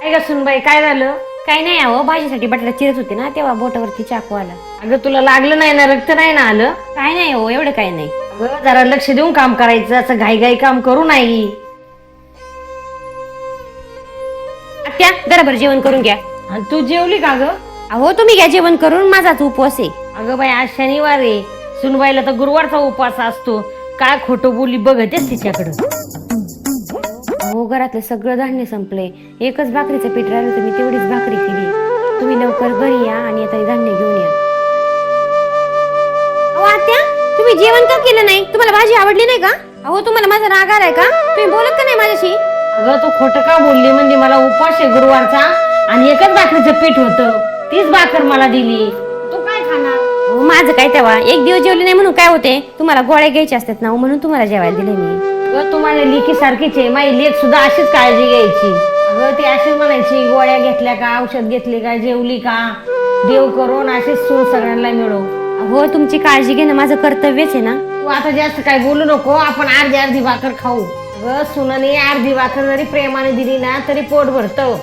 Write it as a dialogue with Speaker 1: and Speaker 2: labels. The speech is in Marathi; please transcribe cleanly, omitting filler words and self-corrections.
Speaker 1: काय ग सुनबाई, काय झालं?
Speaker 2: काय नाही अहो, भाजीसाठी बटाटा चिरत होते ना तेव्हा बोटावरती चाकू आला.
Speaker 1: अगं तुला लागलं नाही ना? रक्त नाही ना आलं?
Speaker 2: काय नाही हो, एवढं काय नाही.
Speaker 1: अगं जरा लक्ष देऊन काम करायचं, असं घाई काम करू नाही.
Speaker 2: आत्या बरोबर जेवण करून घ्या.
Speaker 1: आणि तू जेवली का ग?
Speaker 2: अहो तुम्ही घ्या जेवण करून, माझाच उपवास आहे.
Speaker 1: अगं बाई, आज शनिवार आहे. सुनबाईला तर गुरुवारचा उपवास असतो. काय खोटं बोली बघतेस तिच्याकडं.
Speaker 2: अहो घरातलं सगळं धान्य संपलंय, एकच भाकरीचं पीठ राहिलं तर मी तेवढीच भाकरी केली. तुम्ही लवकर घरी या आणि आता धान्य घेऊन या. अहो आत्या, तुम्ही जेवण का केलं नाही? तुम्हाला भाजी आवडली नाही का? अहो तुम्हाला माझा राग आलाय का? तुम्ही बोलत का नाही माझ्याशी?
Speaker 1: अगं तू खोटं का बोलली? म्हणजे मला उपवास आहे गुरुवारचा आणि एकच भाकरीचं पीठ होतं, तीच भाकर मला दिली. तू काय खाणार?
Speaker 2: अहो माझं काय तेव्हा, एक दिवस जेवले नाही म्हणून काय होते? तुम्हाला गोळ्या घ्यायच्या असतात ना, म्हणून तुम्हाला जेवायला दिले मी.
Speaker 1: अगं तू माझ्या लेकी सारखीच आहे. माझी लेक सुद्धा अशीच काळजी घ्यायची. अगं ती अशीच म्हणायची, गोळ्या घेतल्या का, औषध घेतली का, जेवली का, देव करून अशीच सून सगळ्यांना मिळव.
Speaker 2: हो तुमची काळजी घेणं माझं कर्तव्यच आहे ना.
Speaker 1: तू आता जास्त काय बोलू नको, आपण अर्धी भाकर खाऊ. अगं सुनाने अर्धी भाकर जरी प्रेमाने दिली ना तरी पोट भरतं.